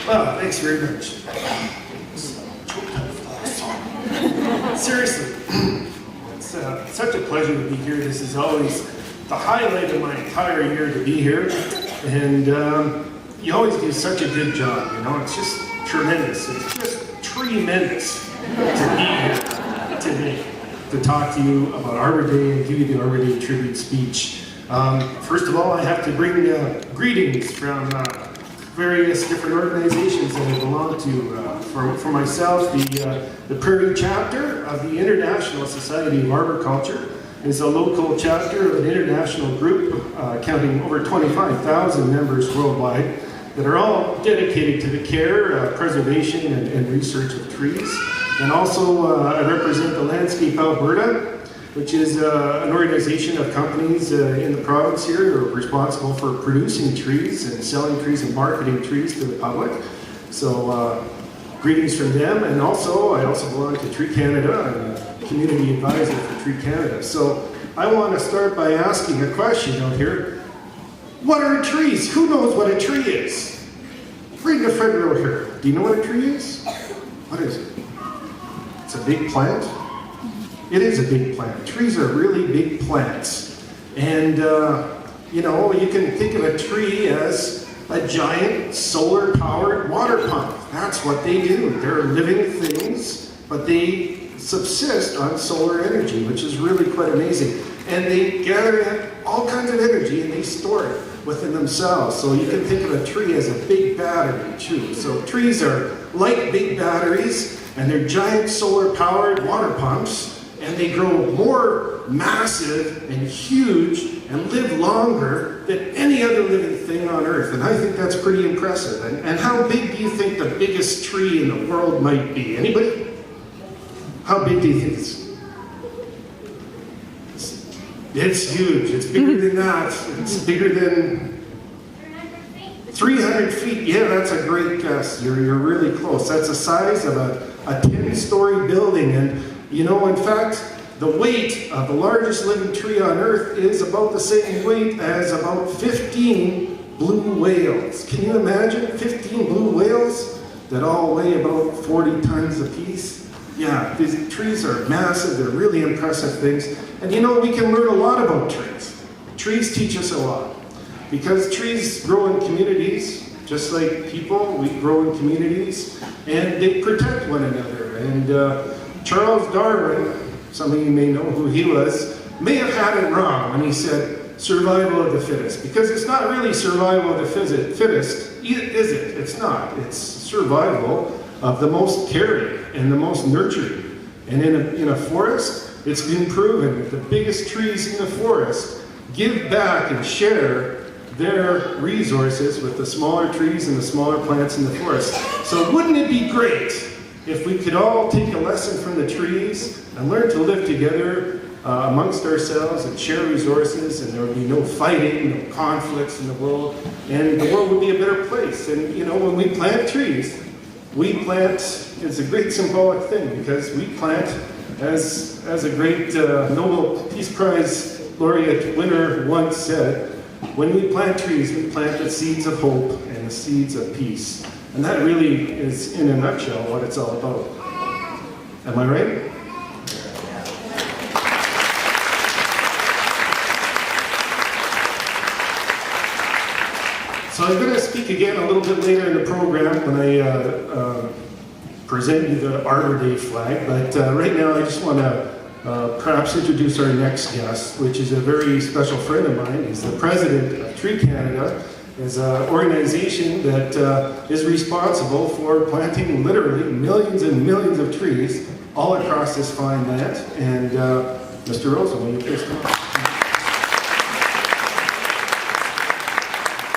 Well, thanks very much. Seriously, it's such a pleasure to be here. This is always the highlight of my entire year to be here. And you always do such a good job, you know. It's just tremendous. It's just tremendous to be here today to talk to you about Arbor Day and give you the Arbor Day tribute speech. First of all, I have to bring greetings from various different organizations that I belong to. For myself, the Prairie chapter of the International Society of Arboriculture is a local chapter of an international group counting over 25,000 members worldwide that are all dedicated to the care, preservation, and research of trees. And also, I represent the Landscape Alberta, which is an organization of companies in the province here who are responsible for producing trees and selling trees and marketing trees to the public. So greetings from them. And also, I also belong to Tree Canada. I'm a community advisor for Tree Canada. So I want to start by asking a question out here. What are trees? Who knows what a tree is? Bring the front row here. Do you know what a tree is? What is it? It's a big plant. It is a big plant. Trees are really big plants. And, you know, you can think of a tree as a giant solar-powered water pump. That's what they do. They're living things, but they subsist on solar energy, which is really quite amazing. And they gather in all kinds of energy and they store it within themselves. So you can think of a tree as a big battery, too. So trees are like big batteries, and they're giant solar-powered water pumps. And they grow more massive and huge and live longer than any other living thing on Earth. And I think that's pretty impressive. And how big do you think the biggest tree in the world might be? Anybody? How big do you think it's huge. It's bigger than that. It's bigger than 300 feet. Yeah, that's a great guess. You're really close. That's the size of a 10-story building. And you know, in fact, the weight of the largest living tree on Earth is about the same weight as about 15 blue whales. Can you imagine 15 blue whales that all weigh about 40 tons apiece? Yeah, these trees are massive. They're really impressive things. And you know, we can learn a lot about trees. Trees teach us a lot. Because trees grow in communities, just like people, we grow in communities, and they protect one another. And Charles Darwin, some of you may know who he was, may have had it wrong when he said survival of the fittest, because it's not really survival of the fittest, is it? It's not. It's survival of the most caring and the most nurturing. And in a forest, it's been proven that the biggest trees in the forest give back and share their resources with the smaller trees and the smaller plants in the forest. So wouldn't it be great if we could all take a lesson from the trees and learn to live together amongst ourselves and share resources, and there would be no fighting, no conflicts in the world, and the world would be a better place. And you know, when we plant trees, we plant, it's a great symbolic thing, because we plant, as a great Nobel Peace Prize laureate winner once said, when we plant trees, we plant the seeds of hope and the seeds of peace. And that really is, in a nutshell, what it's all about. Am I right? So I'm going to speak again a little bit later in the program when I present you the Arbor Day flag. But right now I just want to perhaps introduce our next guest, which is a very special friend of mine. He's the president of Tree Canada. Is an organization that is responsible for planting literally millions and millions of trees all across this fine land. And Mr. Rosen, will you please come up?